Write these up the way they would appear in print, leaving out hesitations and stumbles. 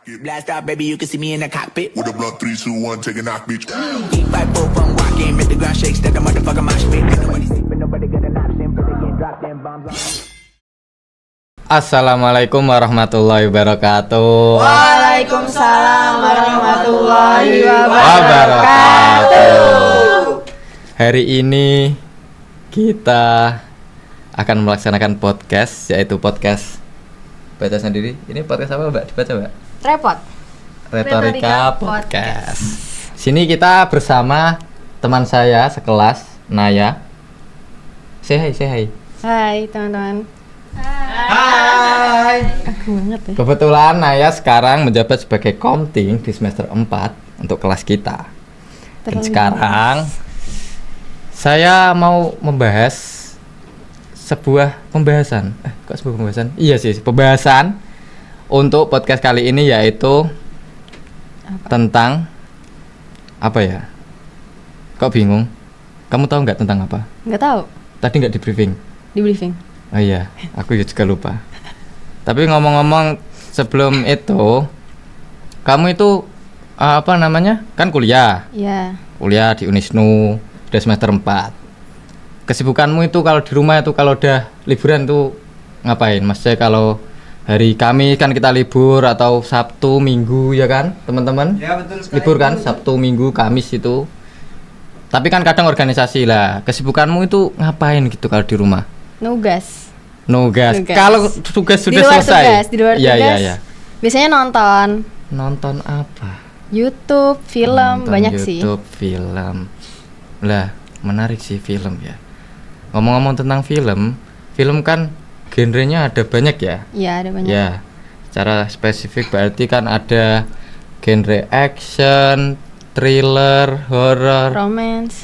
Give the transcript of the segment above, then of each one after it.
Blast out, baby, you can see me in the cockpit. With a blunt 3, 2, 1, take a knock, bitch. Deep fight, full from walking, make the ground shake, step the motherfucker mosh pit. Nobody sleeping, nobody got an option, but they get dropped in bombs on me. Assalamualaikum warahmatullahi wabarakatuh. Waalaikumsalam warahmatullahi Wabarakatuh. Hari ini kita akan melaksanakan podcast, yaitu podcast baca sendiri. Ini podcast apa, Mbak? Dibaca, Mbak? Repot. Retorika Podcast. Sini kita bersama teman saya sekelas, Naya. Say hi. Hai teman-teman. Hai. Aku banget ya. Kebetulan Naya sekarang menjabat sebagai komting di semester 4 untuk kelas kita. Dan sekarang saya mau membahas sebuah pembahasan. Kok sebuah pembahasan? Iya sih, pembahasan untuk podcast kali ini yaitu tentang apa ya? Kok bingung? Kamu tahu nggak tentang apa? Nggak tahu. Tadi nggak di briefing. Di briefing. Oh iya, aku juga lupa. Tapi ngomong-ngomong sebelum itu, kamu itu apa namanya? Kan kuliah. Iya. Kuliah di Unisnu, udah semester 4. Kesibukanmu itu kalau di rumah itu kalau udah liburan tuh ngapain? Maksudnya kalau hari Kamis kan kita libur atau Sabtu, Minggu ya kan, teman-teman? Ya betul sekali. Libur kan Sabtu, Minggu, Kamis itu. Tapi kan kadang organisasi lah. Kesibukanmu itu ngapain gitu kalau di rumah? Nugas. Nugas. Nugas. Kalau tugas sudah Di luar selesai. tugas, di luar Iya, tugas. iya. Biasanya nonton Nonton apa? YouTube, film, Nonton banyak sih. YouTube, film. Lah, menarik sih film ya. Ngomong-ngomong tentang film kan genrenya ada banyak ya? Iya, ada banyak. Ya. Secara spesifik berarti kan ada genre action, thriller, horror,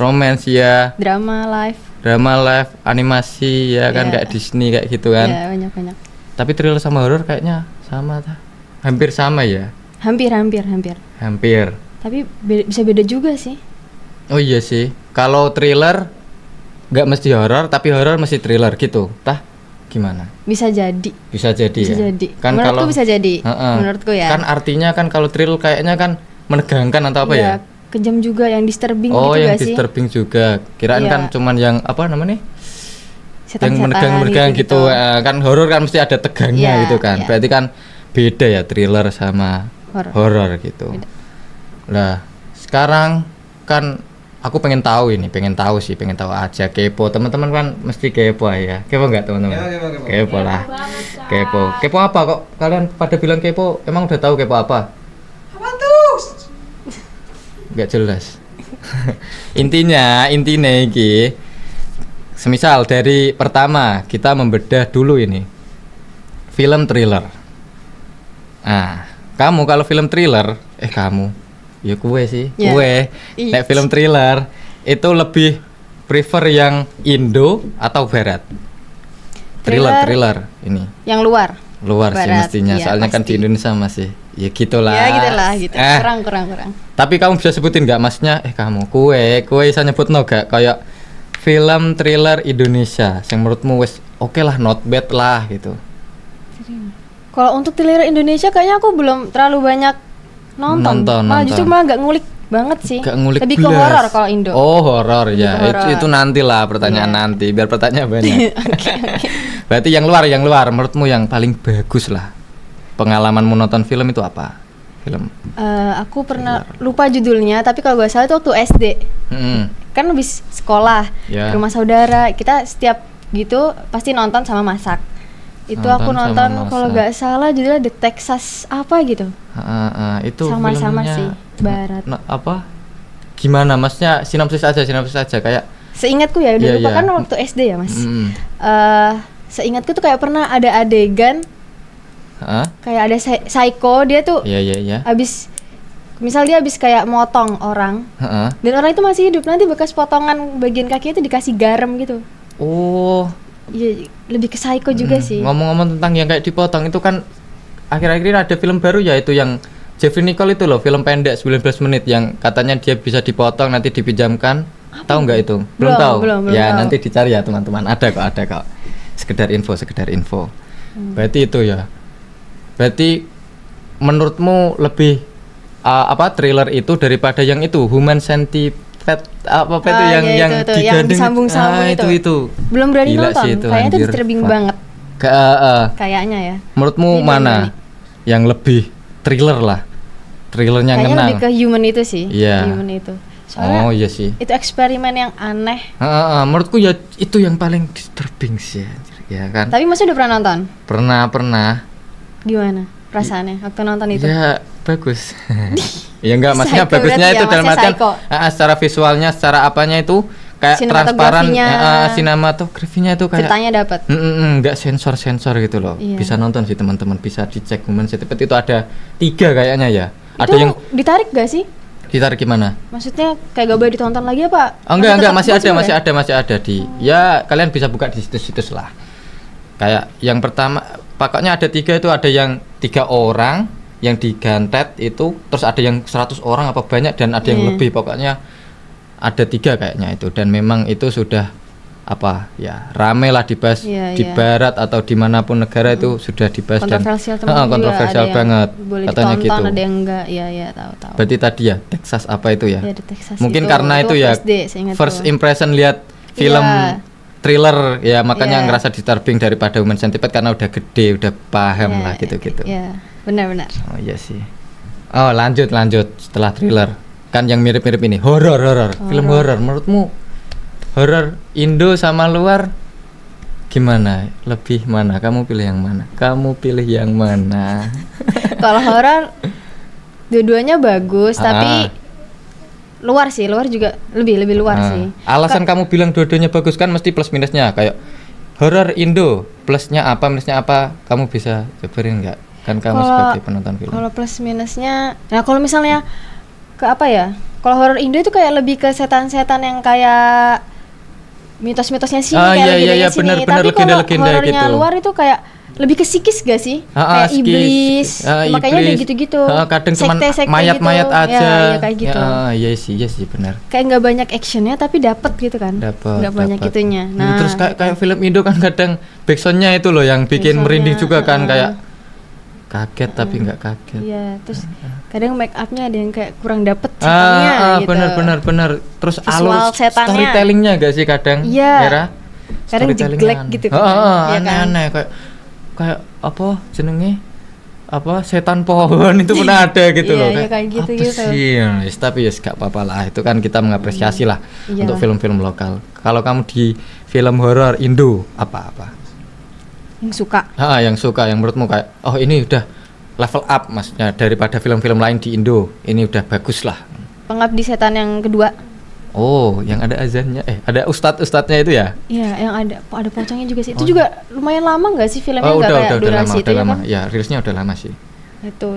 romance ya, drama, live, animasi ya kan, Iya. kayak Disney kayak gitu kan. Iya, banyak. Tapi thriller sama horror kayaknya sama ta? Hampir sama ya? Hampir. Hampir. Tapi bisa beda juga sih. Oh iya sih. Kalau thriller nggak mesti horor, tapi horor mesti thriller gitu. Tah gimana? Bisa jadi. Bisa jadi Bisa ya. jadi. Kan Menurutku kalau bisa jadi. Heeh. Menurutku ya. Kan artinya kan kalau thriller kayaknya kan menegangkan atau apa Iya, ya? kejam juga, yang disturbing Oh, gitu yang gak sih? disturbing juga. Kirain Iya. kan cuman yang apa namanya? Yang Setan-setan menegang gitu. Kan horor kan mesti ada tegangnya Iya, gitu kan. iya. Berarti kan beda ya thriller sama horor gitu. Beda. Lah, sekarang kan aku pengen tahu aja, kepo. Teman-teman kan mesti kepo ya. Kepo enggak teman-teman? Kepo. Kepo lah. Kepo apa kok kalian pada bilang kepo? Emang udah tahu kepo apa? Apa tuh? Enggak jelas. Intinya iki semisal dari pertama kita membedah dulu ini film thriller. Nah, kamu kalau film thriller, ya kue sih, Ya. kue. Ih. Nek film thriller itu lebih prefer yang Indo atau Barat? Thriller ini Yang luar sih Barat, mestinya, iya, soalnya kan di pasti. Indonesia masih ya gitulah. Ya gitulah gitu. Eh, Kurang. tapi kamu bisa sebutin nggak maksudnya? Kue bisa nyebut no gak kayak film thriller Indonesia yang menurutmu wes oke lah, not bad lah gitu. Kalau untuk thriller Indonesia kayaknya aku belum terlalu banyak nonton. Malah justru malah nggak ngulik banget sih. Gak ngulik Lebih ke blas. horor kalau Indo. Oh, horor Lebih ya. ke horor. Itu nanti lah pertanyaan Iya. nanti, biar pertanyaan banyak. Oke. Berarti yang luar menurutmu yang paling bagus lah. Pengalamanmu nonton film itu apa? Film. Aku pernah lupa judulnya, tapi kalau gak salah itu waktu SD. Hmm. Kan habis sekolah, Ya. ke rumah saudara, kita setiap gitu pasti nonton sama masak. Itu aku Nonton sama nonton kalau masak. gak salah judulnya The Texas apa gitu. Itu Sama-sama filmnya sih, Barat. Apa? Gimana? Maksudnya sinopsis aja kayak. Seingatku ya, udah Iya, lupa iya. kan waktu SD ya mas. Mm. Seingatku tuh kayak pernah ada adegan kayak ada psycho, dia tuh Iya. habis kayak motong orang Heeh. dan orang itu masih hidup, nanti bekas potongan bagian kakinya itu dikasih garam gitu. Oh. Iya, lebih ke psycho juga sih. Ngomong-ngomong tentang yang kayak dipotong itu kan akhir-akhir ini ada film baru ya, itu yang Jeffrey Nicole itu loh, film pendek 19 menit yang katanya dia bisa dipotong nanti dipinjamkan. Tahu nggak itu? Belum tahu. Belum Ya, tahu. nanti dicari ya teman-teman. Ada kok. Sekedar info. Berarti itu ya. Berarti menurutmu lebih thriller itu daripada yang itu Human Centipede apa itu Ah, yang ya, yang itu, yang digandeng disambung-sambung itu belum berani Gila nonton sih itu, kayaknya itu anjir. disturbing Fuck. banget kayaknya ya. Menurutmu Ini mana berani. yang lebih thriller lah, thrillernya Kayaknya ngena? lebih ke human itu sih. Iya. Human itu. Soalnya Oh iya sih. itu eksperimen yang aneh. Menurutku ya itu yang paling disturbing sih, anjir. Ya kan. Tapi Mas udah pernah nonton? Pernah. Gimana perasaannya waktu nonton itu? Ya bagus. Ya enggak, maksudnya Psycho bagusnya berarti itu ya, dalam masnya artian psycho. secara visualnya, secara apanya itu kayak transparan, Sinematografinya. sinematografinya itu kayak Ceritanya dapat. enggak sensor gitu loh. Iya. Bisa nonton sih teman-teman, bisa dicek Human Centipede itu ada 3 kayaknya ya. Ada Itu yang ditarik gak sih? ditarik gimana? Maksudnya kayak gak boleh ditonton lagi apa? Oh, enggak, tetap masih possible ya? masih ada di. Ya, kalian bisa buka di situs-situs lah. Kayak yang pertama, pokoknya ada 3 itu, ada yang 3 orang yang digantet itu, terus ada yang 100 orang apa banyak, dan ada yang Iya. lebih, pokoknya ada 3 kayaknya itu, dan memang itu sudah rame lah dibahas Iya, di iya. barat atau dimanapun negara itu sudah dibahas Kontroversial dan teman juga, kontroversial ada yang banget boleh katanya ditonton, gitu. ada yang enggak. Iya, tahu. Berarti tadi ya Texas apa itu ya? Iya, di Texas Mungkin itu. karena itu ya SD, saya ingat first tuh. impression lihat film Iya. thriller ya, makanya Iya. ngerasa disturbing daripada Human Centipede karena udah gede, udah paham Iya, lah gitu-gitu. Iya, benar. Oh iya sih. Oh lanjut setelah thriller kan yang mirip-mirip ini horor. Film horor menurutmu horor Indo sama luar gimana? Lebih mana? Kamu pilih yang mana? Kalau horor dua-duanya bagus, tapi luar juga lebih luar sih. Alasan kamu bilang dua-duanya bagus kan mesti plus minusnya, kayak horor Indo plusnya apa minusnya apa, kamu bisa jabarin nggak? Kan kamu sebagai penonton film. Kalau plus minusnya, nah kalau misalnya ke apa ya? Kalau horor Indo itu kayak lebih ke setan-setan yang kayak mitos-mitosnya sini, kayak legendanya sini. benar, Tapi kalau legenda horornya gitu. luar itu kayak lebih ke psikis gak sih? Kayak Psikis. iblis, makanya kayak Iblis. gitu-gitu. Kadang cuma Sekte-sekte mayat-mayat gitu. aja. Ya, kayak gitu. Iya sih benar. Kayak nggak banyak actionnya tapi dapat gitu kan? Nggak banyak Dapet. itunya. Terus kayak film Indo kan kadang backsoundnya itu loh yang bikin Backsoundnya, merinding juga kan, kayak kaget tapi nggak kaget. Iya, terus kadang make upnya ada yang kayak kurang dapet ceritanya gitu. Benar. Terus Visual alur setannya. storytellingnya gak sih kadang? Iya. Era? Kadang Storytellingnya jeglek gitu kan, iya kan? aneh-aneh kayak apa jenenge? Apa setan pohon itu pun ada gitu Iya, loh. iya, kayak gitu. Sih? Yes, tapi ya gak apa-apa lah. Itu kan kita mengapresiasi lah Iya. untuk film-film lokal. Kalau kamu di film horor Indo apa-apa? Yang suka. Yang suka, yang menurutmu kayak oh ini udah level up maksudnya daripada film-film lain di Indo, ini udah bagus lah. Pengabdi Setan yang kedua. Oh, yang ada azannya, ada ustadz-ustadznya itu ya? Iya, yang ada pocongnya juga sih. Itu juga lumayan lama nggak sih filmnya? Oh Nggak kayak udah durasi lama, itu udah ya lama. kan? Ya rilisnya udah lama sih. Itu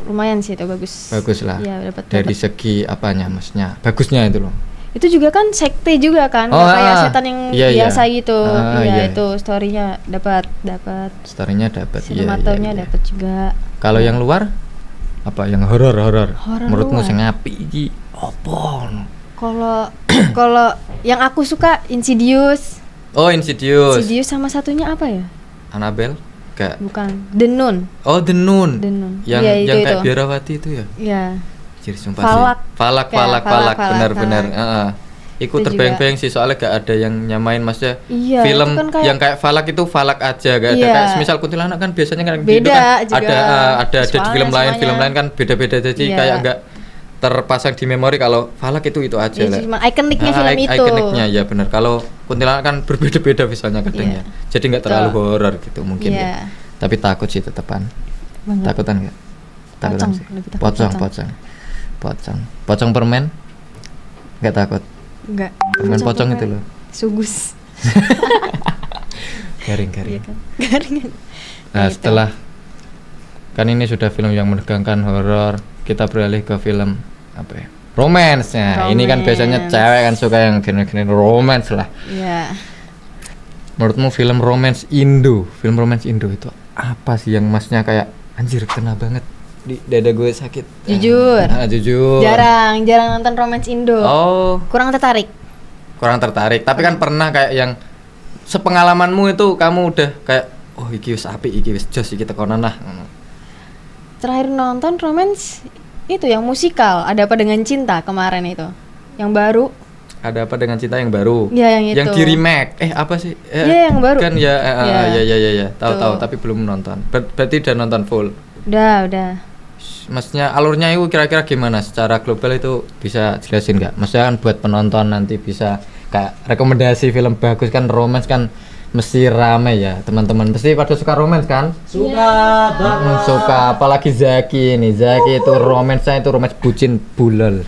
lumayan sih, itu bagus. Bagus lah. Iya, dapat. Dari segi apanya, maksudnya bagusnya itu loh. Itu juga kan sekte juga kan, Oh, nggak kayak setan yang iya, iya. biasa gitu. Iya. Itu story-nya dapat. Storynya dapat. Sinematonya Iya. dapat juga. Kalau yang luar apa? Yang horor? Horor Menurutmu luar. sing apik iki apa? Kalau yang aku suka Insidious. Oh, Insidious. Insidious sama satunya apa ya? Annabelle? Enggak. Bukan. The Nun. Oh, The Nun. The Nun. Yang Iya, yang kayak itu. biarawati itu ya? Iya. Anjir, sumpah Falak. sih. Falak, Falak. benar-benar. Iku Itu terbayang-bayang sih, soalnya gak ada yang nyamain maksudnya. Iya, film itu kan kayak- yang kayak Falak itu Falak aja, gak ada Iya. kayak semisal kuntilanak kan biasanya kan di Beda Indo kan juga. ada di Soalnya film lain semuanya. kan beda-beda, jadi Iya. kayak enggak terpasang di memori. Kalau Falak itu aja Ya, lah. cuma ikoniknya film itu. Ikoniknya ya benar. Kalau kuntilanak kan berbeda-beda visualnya kadang Iya. ya. Jadi nggak terlalu Betul. horor gitu mungkin Iya. ya. Tapi takut sih tetepan. Banget. Takutan nggak? Takutan Pocong, sih. lebih takut Pocong permen? Nggak takut. Enggak. Permen pocong itu loh. Sugus. Garing. Iya kan. Garing. Nah, Gitu. setelah kan ini sudah film yang menegangkan horor, kita beralih ke film apa ya? Romance. Nah, ini kan biasanya Romance. cewek kan suka yang genre-genre romance lah. Iya. Menurutmu film romance Indo itu apa sih yang masnya kayak anjir kena banget di dada gue sakit? Jujur. Jujur. Jarang nonton romance Indo. Oh, Kurang tertarik. kurang tertarik. Tapi kan pernah kayak yang sepengalamanmu itu kamu udah kayak oh iki wis apik, iki wis jos iki tekonan lah. terakhir nonton romance itu yang musikal, Ada Apa Dengan Cinta kemarin itu. Yang baru. Ada Apa Dengan Cinta yang baru? Iya, yang itu. Yang di remake. Apa sih? Iya, yang baru. Kan ya, ya. Tahu Tuh. tapi belum nonton. Berarti udah nonton full. Udah. Maksudnya alurnya itu kira-kira gimana? Secara global itu bisa jelasin nggak? Maksudnya kan buat penonton nanti bisa kayak rekomendasi film bagus kan, romance kan mesti rame ya teman-teman, pasti pada suka romance kan? Suka, apalagi Zaki ini. Zaki itu romansnya itu romance bucin bulol.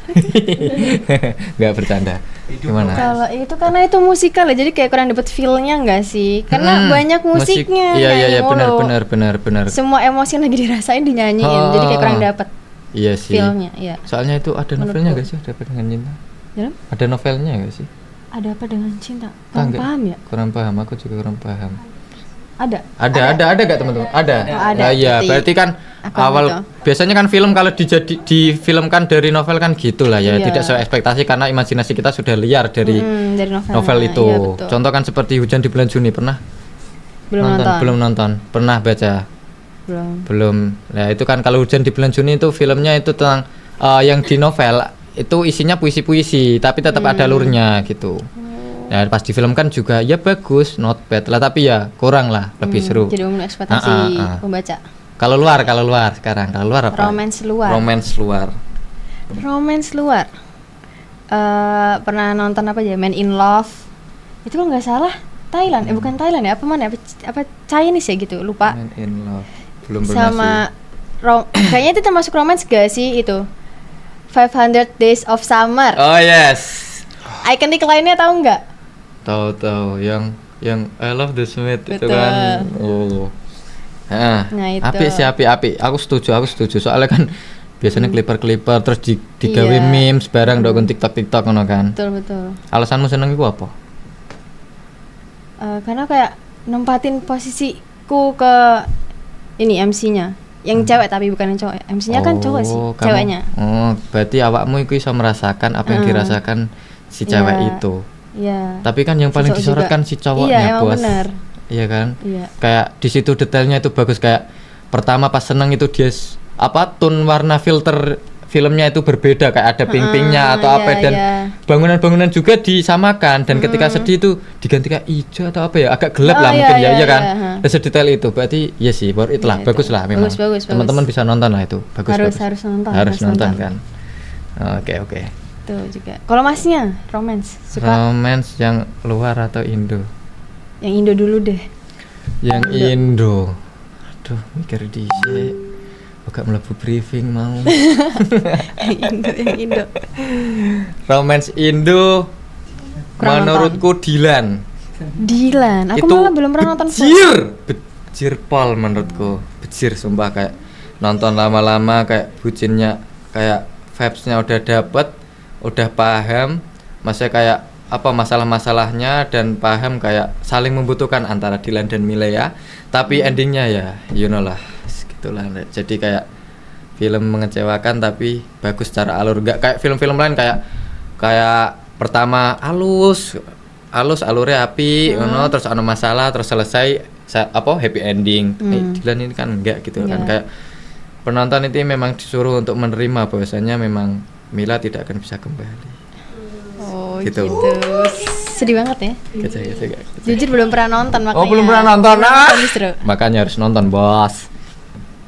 Nggak bercanda. Gimana? Kalau itu karena itu musikal ya, jadi kayak kurang dapet feel-nya enggak sih? Karena banyak musiknya. Iya, mulu. benar. Semua emosi yang lagi dirasain dinyanyiin, jadi kayak kurang dapet Iya sih. feel-nya. Iya. Soalnya itu ada novelnya Menurutku. nggak sih? Ada Apa Dengan Cinta? Dalam? Ada novelnya nggak sih? Ada Apa Dengan Cinta? Ah, Kurang nggak. paham ya? Kurang paham, aku juga kurang paham. Ada. Ada gak teman-teman? Ada. Ada. Nah, iya, berarti kan Aku awal gitu. biasanya kan film kalau difilmkan dari novel kan gitulah ya, Iya. tidak sesuai ekspektasi karena imajinasi kita sudah liar dari Dari novel. novel itu. Iya, betul. Contoh kan seperti Hujan di Bulan Juni, pernah Belum nonton. Belum nonton. Pernah baca? Belum. Nah, itu kan kalau Hujan di Bulan Juni itu filmnya itu tentang yang di novel itu isinya puisi-puisi, tapi tetap ada alurnya gitu. Nah, pas difilmkan juga ya bagus, not bad lah, tapi ya kurang lah, lebih seru. Jadi memenuhi ekspektasi pembaca. Kalau luar sekarang, kalau luar apa? Romance luar. Romance luar. Pernah nonton apa aja? Man in Love. Itu kalau nggak salah Thailand. Bukan Thailand ya? Apa mana? Apa Chinese ya gitu? Lupa. Man in Love. Belum pernah Sama kayaknya itu termasuk romance gak sih itu? 500 Days of Summer. Oh yes. Ikonik lainnya tahu nggak? Tahu yang I Love the Smith itu Betul. kan. Oh. Nah itu. api. Aku setuju. Soalnya kan biasanya clipper terus digawe Iya. memes barang dokon TikTok ngono kan. Betul. Alasanmu seneng iku apa? Karena kayak nempatin posisiku ke ini MC-nya. Yang cewek tapi bukan yang cowok. MC-nya kan cowok sih, ceweknya. Oh, berarti awakmu iku bisa merasakan apa yang dirasakan si cewek Iya. itu. Iya. Tapi kan yang paling cowok disorotkan juga. si cowoknya, Iya, emang bos. bener. Iya kan? Iya. Kayak di situ detailnya itu bagus, kayak pertama pas seneng itu dia tone warna filter filmnya itu berbeda, kayak ada pink-pinknya atau iya, apa, dan iya. bangunan-bangunan juga disamakan, dan ketika sedih itu diganti kayak hijau atau apa ya, agak gelap Oh, lah iya, mungkin iya, ya kan. iya, Dan sedetail itu berarti ya sih, worth it lah, Iya, bagus itu. lah memang. Bagus. Teman-teman bisa nonton lah itu, bagus. Harus nonton. Harus nonton kan. Oke. Tuh juga. Kalau masnya romance suka Romance yang luar atau Indo? yang Indo dulu deh. Yang Indo. Aduh, mikir dhisik. Agak mlebu briefing mau. yang Indo. Romance Indo Kurang menurutku Dilan. Dilan. Aku Itu malah belum pernah nonton. Bejir pol menurutku. Bejir sumpah, kayak nonton lama-lama kayak bucinnya, kayak vibes-nya udah dapet, udah paham, masih kayak apa masalah-masalahnya, dan paham kayak saling membutuhkan antara Dilan dan Milea. Tapi endingnya ya you know lah, gitulah. Jadi kayak film mengecewakan tapi bagus secara alur, gak kayak film-film lain kayak pertama alurnya api, terus ada masalah, terus selesai happy ending. Dilan ini kan enggak gitu kan, kayak penonton itu memang disuruh untuk menerima bahwasanya memang Mila tidak akan bisa kembali. Oh, Gitu. Sedih banget ya. Gitu. Jujur belum pernah nonton makanya. Oh, belum pernah nonton. Justru. Makanya harus nonton, bos.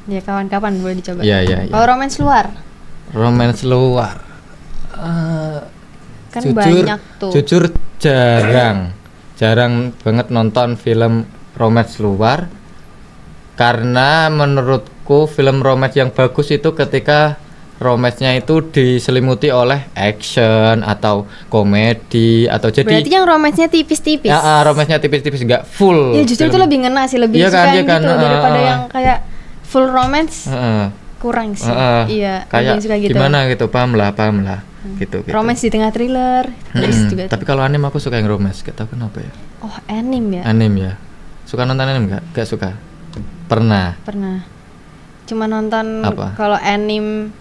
Ya kawan-kapan boleh dicoba. Iya. Kalau romance luar Romance luar. kan banyak tuh. Jujur jarang banget nonton film romance luar, karena menurutku film romance yang bagus itu ketika romance-nya itu diselimuti oleh action atau komedi atau jadi Berarti yang romance-nya tipis-tipis. ya, romance-nya tipis-tipis, nggak full. Ya justru itu film. lebih ngena sih, lebih Iya suka kan, yang iya kan, gitu daripada yang kayak full romance. Kurang sih. Iya, kayak lebih suka gitu. gimana gitu, paham lah gitu. Romance di tengah thriller. Terus juga. Tapi kalau anime aku suka yang romance, gak tau kenapa ya. Oh, anime ya? Anime ya. Suka nonton anime gak suka? Pernah. Cuma nonton Apa? kalau anime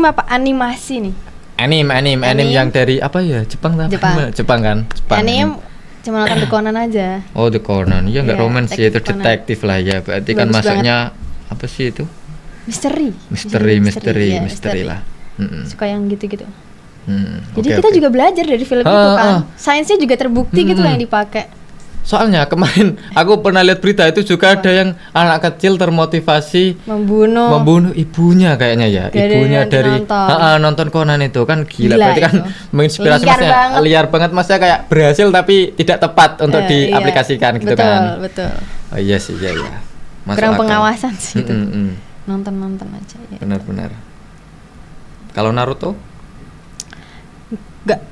apa animasi nih? Anime yang dari apa ya? Jepang kan? Jepang. Anime cuma nonton The Conan aja. Oh, The Conan. Ya enggak Iya, romance ya, itu detektif Conan. detektif lah ya. Berarti kan Bagus masuknya apa sih itu? Misteri. Misteri Iya, lah. Suka yang gitu-gitu. Jadi Oke, kita oke. juga belajar dari film itu kan. Sainsnya juga terbukti gitu yang dipakai. Soalnya kemarin aku pernah lihat berita itu juga ada yang anak kecil termotivasi membunuh ibunya kayaknya ya. Gara-gara Ibunya dari nonton. nonton Conan itu kan gila Gila berarti kan itu. menginspirasi Liar maksudnya banget. liar banget maksudnya kayak berhasil tapi tidak tepat untuk Iya, diaplikasikan gitu betul, kan. Betul. Oh iya sih iya. Masuk Kurang akal. pengawasan sih itu. Mm-mm. Nonton aja ya. Benar-benar. Kalau Naruto?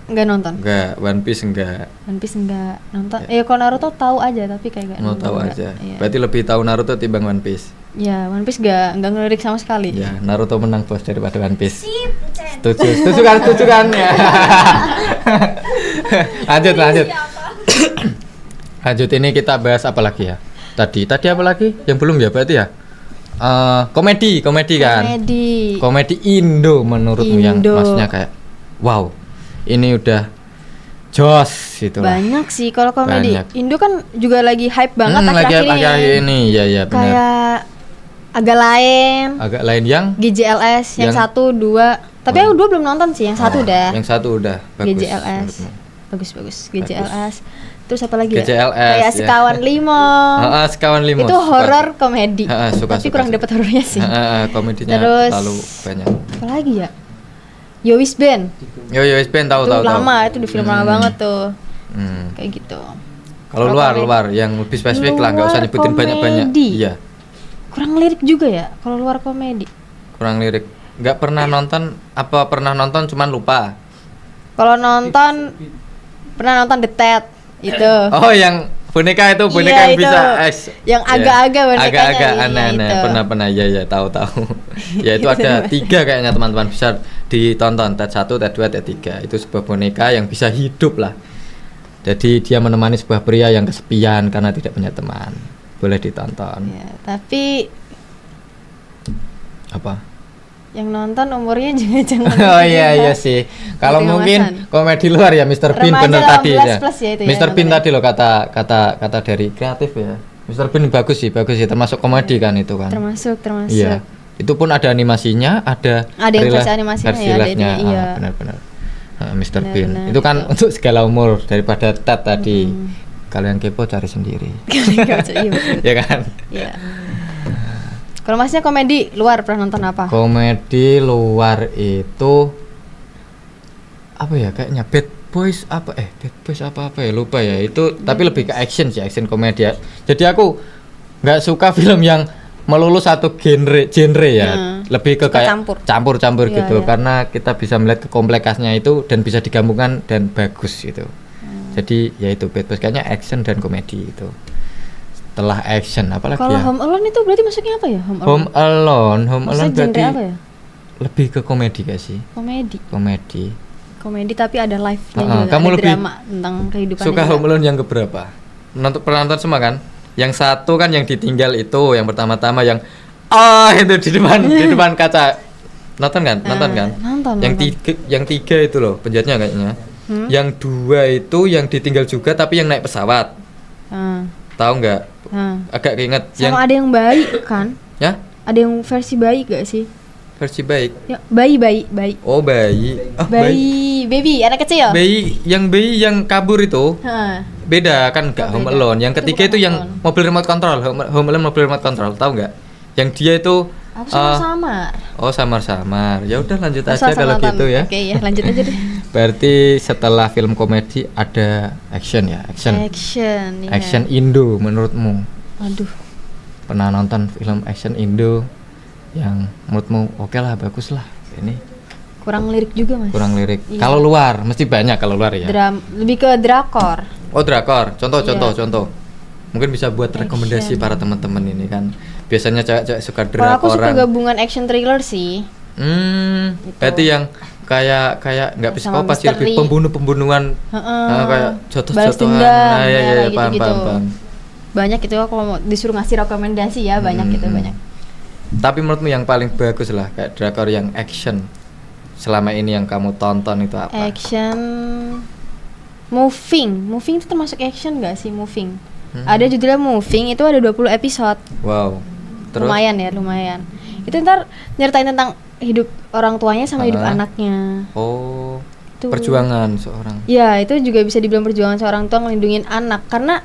Enggak nonton. Enggak, One Piece enggak. One Piece enggak nonton. Kalau Naruto tahu aja tapi kayak enggak Mau nonton. tahu enggak. aja. Iya. Berarti lebih tahu Naruto timbang One Piece. Ya, One Piece enggak ngelirik sama sekali. Ya, Naruto menang bos daripada One Piece. Setuju kan ya. lanjut. Lanjut ini kita bahas apa lagi ya? Tadi apa lagi? Yang belum ya berarti ya? Komedi kan? Komedi Indo menurutmu yang maksudnya kayak wow, ini udah jos gitu lah. Banyak sih kalau komedi. Banyak. Indo kan juga lagi hype banget akhir-akhir ini. Ya benar. Kayak agak lain yang GJLS yang 1, 2. Tapi yang 2 belum nonton sih, yang 1 udah. Yang 1 udah bagus. GJLS. Bagus. GJLS. Terus apa lagi GJLS, ya? Kayak Sekawan Limo. Sekawan Limo. Itu horor komedi. Suka, kurang dapat horornya sih. Komedinya Terus, terlalu banyak. Apa lagi ya? Yowis Band. Yowis Band tahu. Lama, itu di film lama banget tuh. Kayak gitu. Kalau luar yang lebih spesifik lah, nggak usah nyebutin banyak-banyak. Iya. Kurang lirik juga ya kalau luar komedi. Kurang lirik. Nggak pernah nonton, apa pernah nonton cuman lupa? Kalau nonton pernah nonton The Ted itu. Oh, yang boneka itu Iya, yang itu. bisa Yang agak-agak bonekanya. agak-agak iya, aneh-aneh. itu. Pernah ya tahu. Ya itu ada 3 kayaknya teman-teman bisa ditonton. Ted 1, Ted 2, Ted 3. Itu sebuah boneka yang bisa hidup lah. Jadi dia menemani sebuah pria yang kesepian karena tidak punya teman. Boleh ditonton. Ya, tapi Apa? yang nonton umurnya juga jangan. Oh iya sih. Kalau Ngerti mungkin kemasan. komedi luar ya Mr. Bean Remaja bener tadi 18 ya. plus ya itu ya, Mr. Bean nontonnya. tadi loh kata dari kreatif ya. Mr. Bean bagus sih termasuk komedi kan itu kan. Termasuk. Iya. Itu pun ada animasinya, ada yang versi animasinya versi ya, ada live-nya. itunya, iya. Benar-benar. Mr. Benar, Bean. benar, Itu kan betul. untuk segala umur daripada Ted tadi. Kalian kepo cari sendiri. Iya, betul. Ya kan? Iya. Kalau masnya komedi luar pernah nonton apa? Komedi luar itu apa ya kayaknya Bad Boys apa ya lupa ya itu tapi lebih ke action sih, action komedi ya. Jadi aku nggak suka film yang melulu satu genre ya, lebih ke kayak campur Iya, gitu iya. karena kita bisa melihat kekomplekasnya itu dan bisa digabungkan dan bagus gitu. Jadi ya itu Bad Boys kayaknya action dan komedi itu. Setelah action apalagi Kalau ya? Home Alone itu berarti masuknya apa ya? Home Alone Maksudnya genre berarti apa ya? lebih ke komedi gak sih? Komedi tapi ada live-nya juga, kamu ada lebih drama tentang kehidupan. suka Home Alone yang keberapa? Pernah nonton semua kan? Yang 1 kan yang ditinggal itu, yang pertama-tama yang itu di depan kaca. Nonton kan? Nonton. Yang 3 itu loh, penjahatnya kayaknya. Yang 2 itu yang ditinggal juga tapi yang naik pesawat. Tahu nggak? Agak keinget. Sama ada yang bayi kan? Ya? Ada yang versi bayi gak sih? Versi baik. Ya, bayi. Oh, bayi. Baby, anak kecil. Bayi yang kabur itu. Beda kan nggak Home Alone. Yang ketiga itu yang mobil remote control. Home Alone mobil remote control, tahu nggak? Yang dia itu Aku samar. Oh, samar-samar. Ya udah lanjut aja kalau nonton. gitu ya. Oke ya, lanjut aja deh. Berarti setelah film komedi ada action ya, action. Iya. Action Indo menurutmu? Aduh. Pernah nonton film action Indo yang menurutmu oke lah, bagus lah. Ini Kurang lirik juga, Mas. kurang lirik. Iya. Kalau luar mesti banyak kalau luar ya. Lebih ke drakor. Oh, drakor. Contoh. Mungkin bisa buat Action. rekomendasi para teman-teman ini kan. Biasanya cewek-cewek suka Kalau aku suka drakoran. gabungan action thriller sih. Berarti yang kayak nggak Sama psikopat sih, lebih misteri. pembunuhan. Kayak Balas jotos-jotosan. dendam, Iya, kayak paham. gitu-gitu. Banyak itu kalau mau disuruh ngasih rekomendasi ya, banyak gitu, banyak. Tapi menurutmu yang paling bagus lah kayak drakor yang action selama ini yang kamu tonton itu apa? Action Moving itu termasuk action gak sih? Moving. Ada judulnya Moving, itu ada 20 episode. Wow. terus? lumayan. Itu ntar nyeritain tentang hidup orang tuanya sama hidup anaknya. Oh, Itu. perjuangan seorang. Ya, itu juga bisa dibilang perjuangan seorang tua ngelindungin anak karena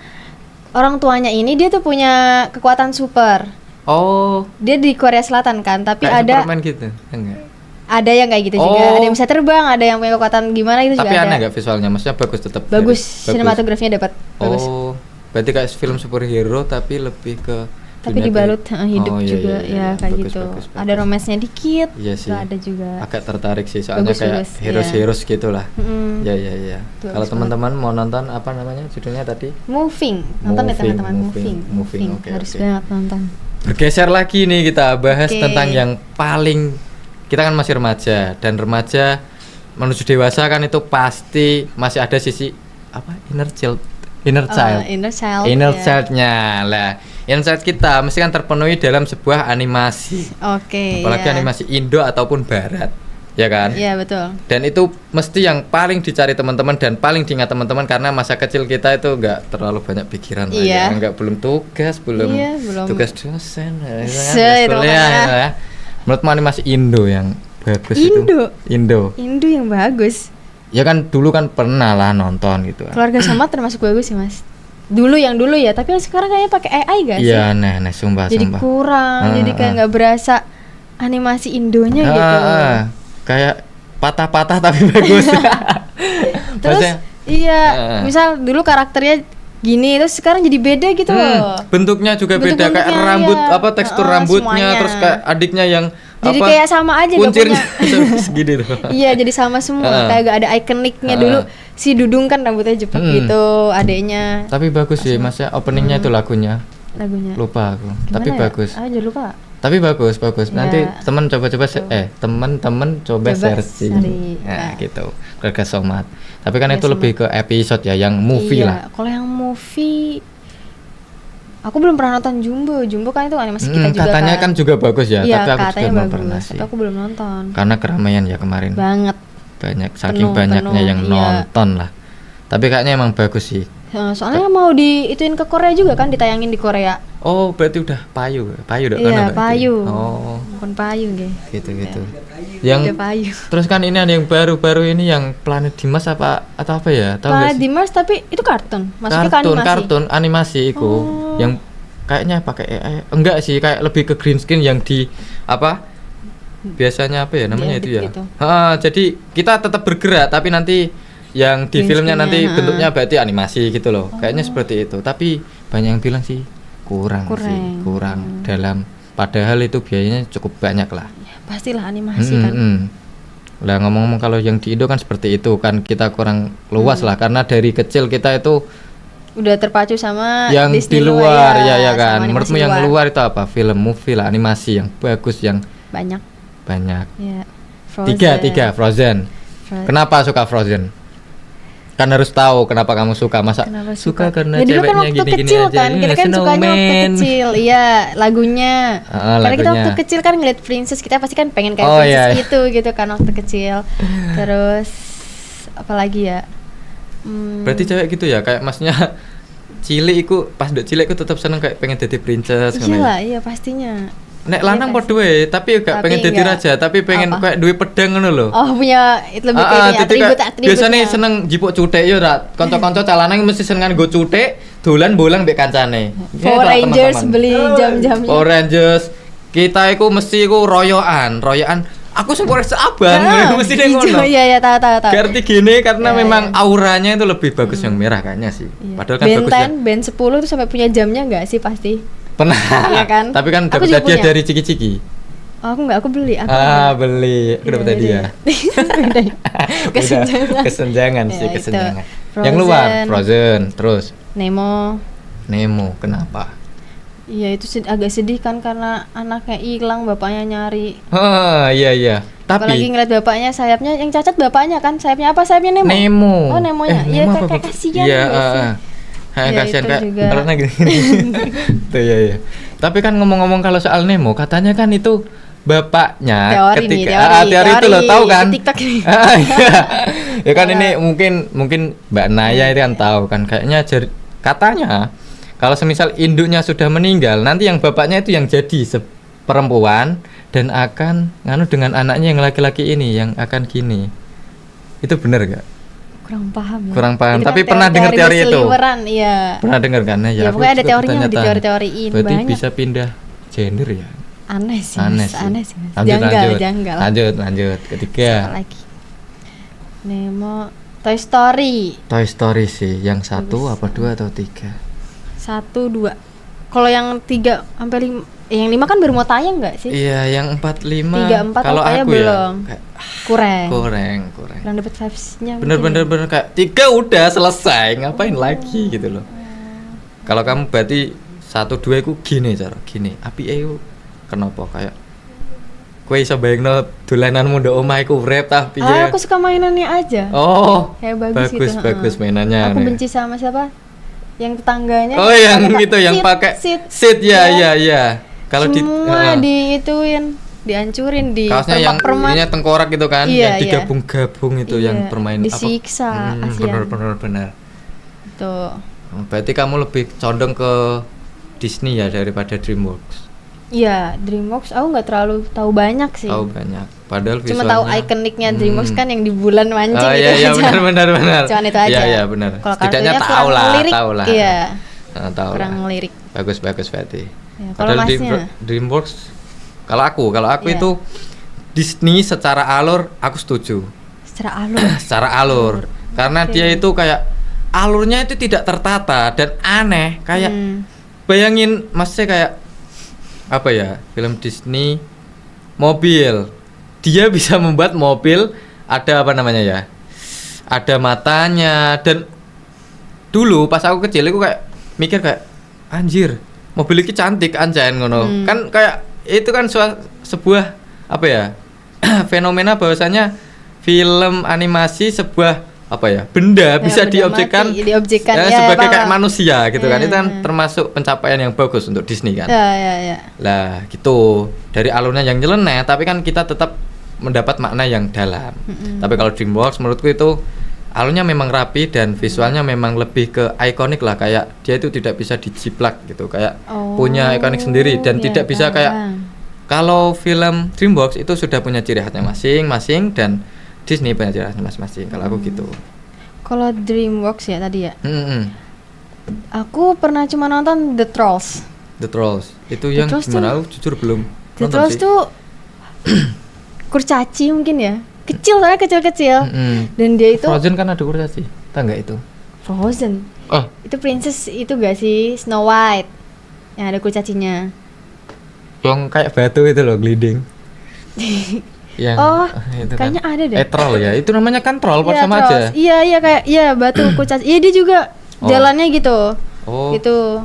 orang tuanya ini dia tuh punya kekuatan super. Oh, Dia di Korea Selatan kan, tapi kayak ada Superman gitu, enggak? ada yang kayak gitu juga. Oh. Ada yang bisa terbang, ada yang punya kekuatan gimana itu Tapi juga aneh ada. gak visualnya? Maksudnya bagus tetap? Bagus, Bagus. sinematografinya dapat bagus. Oh, berarti kayak film superhero tapi lebih ke Tapi dunia dibalut Oh, hidup iya, juga iya, iya. ya kayak Bagus, gitu. bagus, Ada bagus. romansnya dikit. Iya sih. Ada juga. Agak tertarik sih soalnya Bagus, kayak bagus, iya. heroes gitulah. Mm-mm. Ya ya ya. Itu Kalau bagus teman-teman mau nonton apa namanya judulnya tadi? Moving, nonton ya Moving, teman-teman. moving. Oke, Harus oke. banget nonton. Bergeser lagi nih kita bahas Oke. tentang yang paling kita kan masih remaja dan remaja menuju dewasa kan itu pasti masih ada sisi apa inner child Inner child. inner ya. childnya lah inner child kita mesti kan terpenuhi dalam sebuah animasi Oke. apalagi ya. animasi Indo ataupun Barat ya kan Iya betul. dan itu mesti yang paling dicari teman-teman dan paling diingat teman-teman karena masa kecil kita itu nggak terlalu banyak pikiran lah Iya. ya. Nggak belum tugas belum Iya, belum. tugas dosen ya, itu kan, Se- tugas itu kuliah makanya. ya. Menurutmu animasi Indo yang bagus Indo? itu Indo yang bagus. ya kan dulu kan pernah lah nonton gitu kan Keluarga Somad termasuk bagus sih mas. Dulu ya, tapi yang sekarang kayaknya pakai AI gak sih? iya aneh sumpah Jadi sumpah kurang, jadi kayak nggak berasa animasi Indonya Ah, gitu. kayak patah-patah tapi bagus Terus Maksudnya, iya, Ah. misal dulu karakternya gini, terus sekarang jadi beda gitu loh. bentuknya juga beda kayak Bentuk-bentuknya, rambut iya. apa tekstur rambutnya Semuanya. terus kayak adiknya yang Jadi apa, kayak sama aja nggak kuncirnya punya. segini tuh Iya, jadi sama semua. Ah. Kayak gak ada ikoniknya Ah. dulu. Si Dudung kan rambutnya jepit gitu, adeknya tapi bagus sih masnya openingnya itu lagunya lagunya. lupa aku Gimana tapi ya? bagus Ah, jangan lupa. tapi bagus nanti Ya. temen coba-coba temen-temen coba Coba searching cari, nah ya. gitu Keluarga Somad tapi kan Keluarga itu lebih ke episode ya yang movie Iya, lah kalau yang movie aku belum pernah nonton Jumbo kan itu animasi kita juga katanya kan juga bagus ya iya, tapi aku juga katanya belum bagus, pernah sih tapi aku belum nonton. karena keramaian ya kemarin Banget. banyak saking Penuh, banyaknya yang iya. nonton lah tapi kayaknya emang bagus sih Soalnya mau diituin ke Korea juga kan, ditayangin di Korea. oh berarti udah payu dok Iya, payu. oh Bukan payu nggih. gitu yang Udah payu. terus kan ini ada yang baru-baru ini yang Planet Dimas apa atau apa ya tahu nggak Planet sih? Dimas tapi itu kartun. Masuknya ke animasi. kartun animasi itu Oh. yang kayaknya pakai AI enggak sih kayak lebih ke green screen yang di apa biasanya apa ya namanya Diedit itu ya gitu. jadi kita tetap bergerak tapi nanti yang di Green filmnya nanti screen-nya, bentuknya berarti animasi gitu loh kayaknya seperti itu tapi banyak yang bilang sih kurang dalam padahal itu biayanya cukup banyak lah Ya, pastilah animasi kan. Lah ngomong-ngomong kalau yang di Indo kan seperti itu kan kita kurang luas lah karena dari kecil kita itu Udah terpacu sama yang Disney di luar ya sama kan. animasi Menurutmu yang luar itu apa? Film, movie lah, animasi yang bagus yang banyak. banyak. Ya. Tiga Frozen. Kenapa suka Frozen? Kan harus tahu kenapa kamu suka. Masa Kenapa suka karena ya, dulu kan ceweknya waktu gini-gini kecil aja. kan, kita kan sukanya waktu Snowman. kecil, iya lagunya. Karena kita lagunya. waktu kecil kan ngeliat princess, kita pasti kan pengen kayak Oh, princess iya. itu gitu kan waktu kecil. Terus apalagi ya? Berarti cewek gitu ya, kayak maksudnya cilik iku pas ndek cilik iku tetap seneng kayak pengen jadi princess ngono ya. Iyalah, iya pastinya. Nek lanang Iya, padha wae, tapi gak Tapi pengen jadi enggak. raja, tapi pengen Apa? kayak duwe pedang ngono lho. Oh punya itu lebih kayak ini, jadi kayak atributnya. biasanya seneng jipuk cuthik ya ora. Kanca-kanca calanang mesti seneng nggo cuthik, dolan bolang mbek kancane. Power Gitu, Rangers teman-teman. beli jam-jamnya. Power Rangers. Kita iku mesti iku royokan. Aku sing Power Rangers abang, mesti ning ngono. Iya tahu. Gerti gini karena Ya, memang auranya itu lebih bagus yang merah kayaknya sih. Iya. Padahal kan Ben bagus 10, ya. Ben 10 tuh sampai punya jamnya enggak sih pasti? Pernah. Iya kan? Tapi kan Aku dapat juga hadiah punya. dari Ciki-Ciki. Oh, aku enggak, aku beli. Aku Beli. Aku dapat Iya, hadiah. beda. Kesenjangan. Udah, kesenjangan sih, Ya, itu. kesenjangan. Frozen. Yang luar Frozen, terus Nemo. kenapa? Iya, itu agak sedih kan karena anaknya hilang, bapaknya nyari. Iya. Apalagi Tapi ngeliat bapaknya, sayapnya yang cacat bapaknya kan, sayapnya apa? Sayapnya Nemo. Nemo. Oh, Nemonya. Iya, Nemo kayak apa? kasihan Iya, nggak sih? Iya, kasihan itu kayak juga. karena gini. Tuh iya. Tapi kan ngomong-ngomong kalau soal Nemo, katanya kan itu bapaknya Teori nih, teori itu lo tahu kan? di TikTok ini. Iya. Ya kan ini mungkin Mbak Naya itu kan tahu kan kayaknya katanya Kalau semisal induknya sudah meninggal, nanti yang bapaknya itu yang jadi perempuan dan akan nganu dengan anaknya yang laki-laki ini yang akan gini. Itu benar gak? Kurang paham ya. Kurang paham, Itu tapi kan pernah dengar teori itu. berseliweran, iya. Pernah dengar kan? Ya, aku pokoknya ada juga teorinya di bertanya-tanya. teori-teoriin Berarti banyak. bisa pindah gender ya? Aneh sih. Aneh Mas. sih. Aneh sih. Mas. Lanjut, lanjut. Janggal. Lanjut. Ketiga. Apa lagi? Nemo, Toy Story. Toy Story sih, yang 1 Bagus. apa 2 atau 3? 1, 2. Kalau yang 3 sampai 5, yang 5 kan baru mau tayang nggak sih? Iya, yang 4, 5. 3, 4 kalau kayaknya aku belum. ya kayak, Kurang. kurang. Kurang dapet vibes-nya. Bener kayak 3 udah selesai, ngapain lagi gitu loh. Kalau kamu berarti 1, 2 itu gini cara, gini. Api eu kenapa kayak kowe iso bayangno dolananmu ndok omah iku urip tah piye? Aku suka mainannya aja. Oh, Kayak bagus gitu, bagus mainannya. Aku nih. benci sama siapa? Yang tetangganya. Oh, yang pakai itu yang seat, pakai seat. seat ya. Iya. Kalau semua diituin, dihancurin, di kaosnya yang ininya tengkorak gitu kan, Iya, yang digabung-gabung itu Iya, yang bermain disiksa, ASEAN. bener. Tuh. Berarti kamu lebih condong ke Disney ya daripada DreamWorks. Iya, DreamWorks aku nggak terlalu tahu banyak sih. Tahu banyak. Padahal Cuma visualnya tahu ikoniknya DreamWorks kan yang di bulan mancing oh, gitu iya, aja. benar. Cuman itu aja. Iya, benar. Kalau Setidaknya kartunya tahu kurang ngelirik, lah. Iya. Tahu Kurang lah. ngelirik. Bagus berarti. Ya, kalau Padahal masnya? DreamWorks kalau aku Iya. itu Disney secara alur aku setuju. Secara alur. Secara alur. Karena Oke. dia itu kayak alurnya itu tidak tertata dan aneh kayak bayangin maksudnya kayak apa ya, film Disney mobil, dia bisa membuat mobil ada apa namanya ya, ada matanya. Dan dulu pas aku kecil aku kayak mikir kayak anjir mobil ini cantik anjain ngono kan, kayak itu kan sebuah apa ya fenomena bahwasanya film animasi sebuah apa ya benda bisa benda diobjekkan, mati, diobjekkan, ya, sebagai paham. kayak manusia gitu kan. Ya. Itu kan termasuk pencapaian yang bagus untuk Disney kan. Ya. Lah gitu, dari alurnya yang nyeleneh tapi kan kita tetap mendapat makna yang dalam. Tapi kalau DreamWorks menurutku itu alurnya memang rapi dan visualnya memang lebih ke ikonik lah, kayak dia itu tidak bisa dijiplak gitu, kayak punya ikonik sendiri dan ya, tidak bisa kayak kalau film DreamWorks itu sudah punya ciri khasnya masing-masing dan Disney punya ciri khasnya masing-masing. Kalau aku gitu. Kalau DreamWorks ya tadi ya. Mm-mm. Aku pernah cuma nonton The Trolls. The Trolls itu The yang Trolls gimana? tuh- Aku jujur belum The nonton Trolls sih. tuh kurcaci mungkin ya. Kecil, soalnya kecil-kecil. Mm-mm. Dan dia itu Frozen kan ada kurcaci, tahu nggak itu? Frozen. Oh, Itu princess itu gak sih? Snow White. Yang ada kurcacinya. yang kayak batu itu loh, gliding. Yang Oh, itu kayaknya ada deh. troll ya, itu namanya kan troll, Iya, sama Trolls. aja. Iya kayak batu kurcaci. Iya dia juga Oh. jalannya gitu. Oh, Itu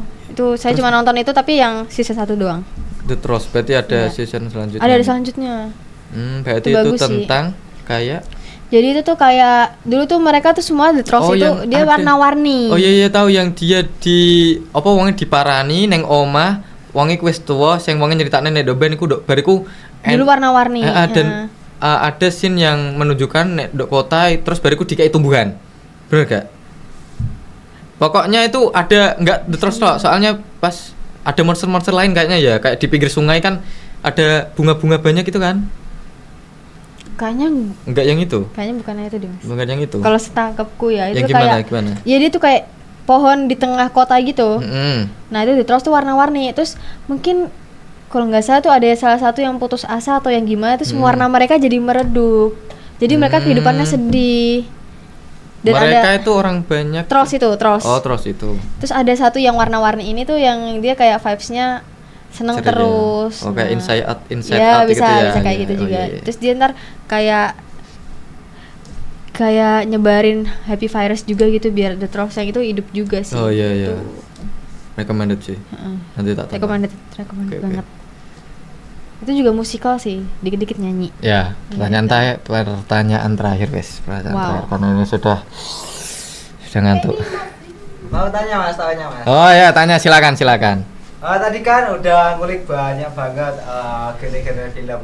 saya cuma nonton itu tapi yang season 1 doang. The Trolls berarti ada Iya. season selanjutnya. Ada selanjutnya. Berarti Itu itu bagus sih. tentang kayak Jadi itu tuh kayak dulu tuh mereka tuh semua The Trolls Oh, itu yang dia ada. warna-warni. oh iya tahu, yang dia di apa wonge diparani neng omah, wonge wis tuwa sing wonge nyeritakne nek do ben iku nduk bariku Dulu warna-warni. dan ada scene yang menunjukkan nek nduk kota terus bariku dikai tumbuhan. Bener gak? Pokoknya itu ada nggak The Trolls tok, soalnya pas ada monster-monster lain kayaknya ya, kayak di pinggir sungai kan ada bunga-bunga banyak itu kan? Kayaknya Enggak yang itu. bukan itu deh, Mas. Bukan yang itu. Kalau setangkepku ya itu yang gimana? kayak Gimana? ya dia tuh kayak pohon di tengah kota gitu. Mm-mm. Nah itu The Trolls tuh warna-warni. Terus mungkin kalau nggak salah tuh ada salah satu yang putus asa atau yang gimana, terus warna mereka jadi meredup. Jadi mereka kehidupannya sedih. Dan Mereka ada itu orang banyak. Trolls itu, Trolls. Oh, Trolls itu. Terus ada satu yang warna-warni ini tuh yang dia kayak vibes-nya seneng Ceria. terus. Oh, kayak Nah. Inside Out Ya gitu bisa ya. bisa kayak Iya, gitu oh, juga. iya, iya. Terus dia ntar kayak nyebarin happy virus juga gitu biar The Trolls yang itu hidup juga sih. Oh iya iya. Tuh. Recommended sih. Nanti tak tonton. Recommended Oke, oke. banget. Itu juga musikal sih, dikit-dikit nyanyi. Ya, pertanyaan terakhir wes. Pertanyaan Wow. terakhir karena ini sudah ngantuk. Mau tanya mas, Oh ya, tanya silakan. Tadi kan udah ngulik banyak banget genre-genre film.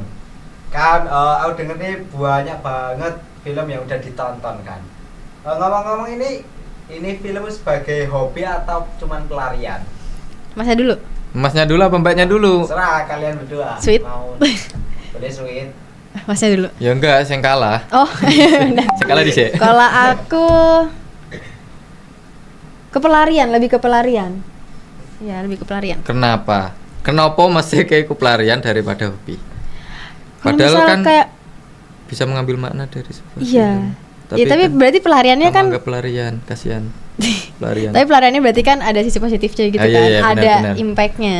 Kan aku denger nih banyak banget film yang udah ditonton kan. Ngomong-ngomong ini film sebagai hobi atau cuman pelarian? Masnya dulu. Masnya dulu apa mbaknya dulu? Serah kalian berdua. Sweet. Mau boleh sweet. Masnya dulu. Ya enggak, yang kalah. Oh, udah. Yang kalah dhisik. Kalau aku lebih ke pelarian. Ya, lebih ke pelarian. Kenapa? Kenapa masih kayak pelarian daripada hobi? Kalau Padahal misal kan kayak bisa mengambil makna dari sebuah iya. film. Ya, tapi kan berarti pelariannya kamu kan anggap pelarian, kasihan. Pelarian. tapi pelariannya berarti kan ada sisi positifnya gitu Ah, iya, kan. iya, benar, ada benar. impact-nya.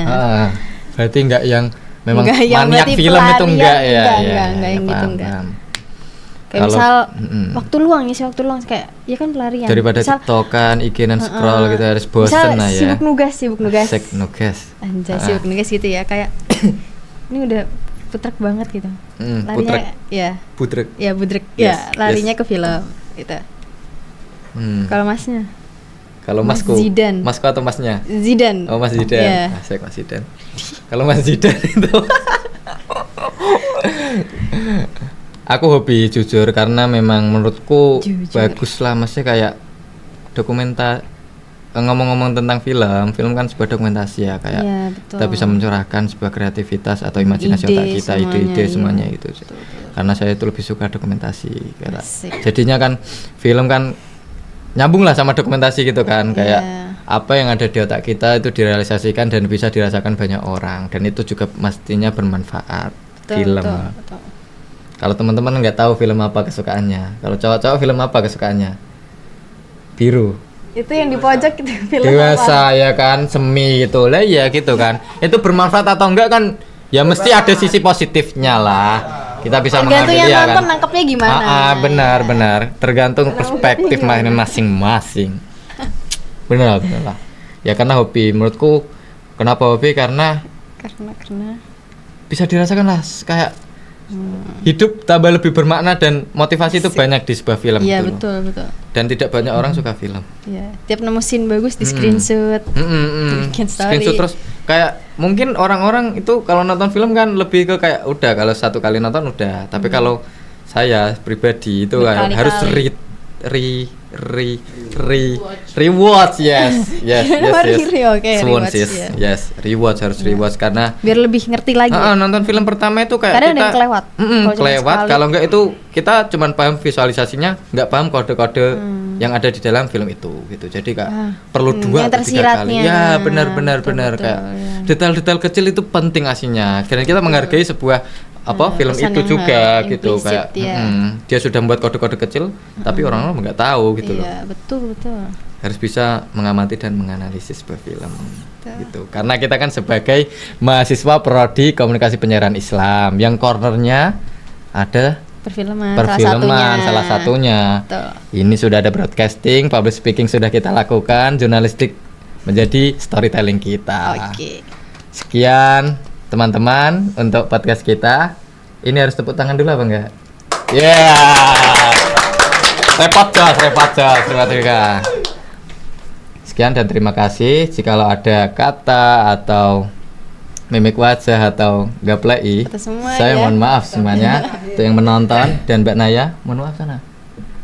Berarti enggak yang memang Enggak yang maniak berarti film itu pelarian, enggak ya? enggak, Ya, enggak yang gitu, paham, enggak. paham. Kayak Kalau- misal mm-mm. waktu luang ngisi waktu luang kayak ya kan pelarian. Daripada misal, tiktokan, IG-an scroll gitu harus bosen misal lah ya. sibuk nugas. Sek nugas. Anjay, Ah. sibuk nugas gitu ya kayak ini udah putrek banget gitu. Larinya Putrek, ya, putrek. ya budrek Yes, ya, larinya yes. ke film gitu. Kalau Kalau masnya Mas masku, Zidan. masku atau masnya? Zidan. Oh Mas Zidan, Iya. Asik Mas Zidan. Kalau Mas Zidan itu, aku hobi jujur karena memang menurutku Jujur. bagus lah, maksudnya kayak dokumenta ngomong-ngomong tentang film kan sebuah dokumentasi ya kayak Iya, betul. kita bisa mencurahkan sebuah kreativitas atau imajinasi Ide otak kita, semuanya, ide-ide iya. semuanya gitu. Karena saya itu lebih suka dokumentasi. Kayak Asik. jadinya kan film kan nyambung lah sama dokumentasi gitu kan kayak Iya. apa yang ada di otak kita itu direalisasikan dan bisa dirasakan banyak orang dan itu juga mestinya bermanfaat. Betul, Film. betul. Kalau teman-teman nggak tahu film apa kesukaannya, kalau cowok-cowok film apa kesukaannya? Biru. Itu yang di pojok itu film Dewasa ya kan, semi gitu lah ya gitu kan. Itu bermanfaat atau enggak kan? Ya mesti ada sisi positifnya lah. Kita bisa Tergantung mengambil yang ya nonton kan. nangkepnya gimana. Benar. Tergantung perspektif masing-masing. Benar lah. Ya karena hobi menurutku, kenapa hobi karena karena bisa dirasakan lah kayak hidup tambah lebih bermakna dan motivasi itu banyak di sebuah film iya gitu loh. betul. Dan tidak banyak orang suka film. Iya, tiap nemu scene bagus di screenshot. Bikin story. Screenshot terus kayak mungkin orang-orang itu kalau nonton film kan lebih ke kayak udah kalau satu kali nonton udah. Tapi kalau saya pribadi itu Berkali-kali. harus rewatch yes. Oke, Swans, rewatch, yes. ya. Yes, rewatch harus rewatch karena Biar lebih ngerti lagi. nonton film pertama itu kayak Kadang ada kita yang kelewat. Kalau cuma kelewat sekali. kalau enggak itu kita cuman paham visualisasinya nggak paham kode-kode yang ada di dalam film itu gitu jadi kak perlu dua yang atau tiga kali tersiratnya. ya benar Betul, kayak ya. detail-detail kecil itu penting aslinya dan kita menghargai sebuah film pesan itu yang juga gitu implisit, kayak ya. dia sudah membuat kode-kode kecil tapi orang-orang nggak tahu gitu loh Iya, betul. harus bisa mengamati dan menganalisis sebuah film gitu karena kita kan sebagai mahasiswa prodi komunikasi penyiaran Islam yang cornernya ada Perfilman, salah satunya. Betul. Ini sudah ada broadcasting, public speaking sudah kita lakukan, jurnalistik menjadi storytelling kita. Oke. Sekian teman-teman untuk podcast kita. Ini harus tepuk tangan dulu apa enggak? Repot jos. Terima kasih. Sekian dan terima kasih. Jikalau ada kata atau mimik wajah atau gaplei, Kata semua saya ya. mohon maaf semuanya untuk yang menonton dan Mbak Naya, mohon maaf sana.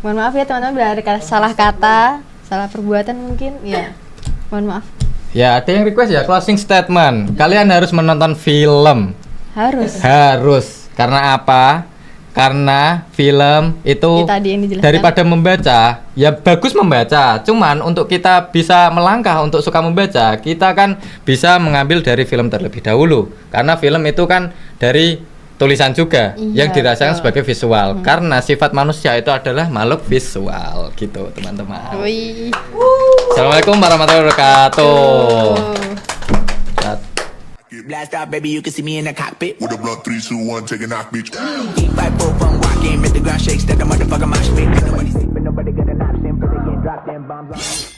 Mohon maaf ya teman-teman bila ada salah kata, salah perbuatan mungkin, ya. Mohon maaf. Ya, ada yang request ya closing statement. Kalian harus menonton film. Harus. Karena apa? Karena film itu Ya, tadi yang dijelaskan. daripada membaca, ya bagus membaca. Cuman untuk kita bisa melangkah untuk suka membaca, kita kan bisa mengambil dari film terlebih dahulu. Karena film itu kan dari tulisan juga Iya, yang dirasakan betul. sebagai visual. Karena sifat manusia itu adalah makhluk visual gitu, teman-teman. Wih. Assalamualaikum warahmatullahi wabarakatuh. Blast out, baby, you can see me in the cockpit. With a blunt 3, 2, 1, take a knock, bitch. 8, 5, 4, fun walking, make the ground shake, step the motherfucker mosh pit. Nobody sleeping, nobody got an option, but they get dropped in bombs on.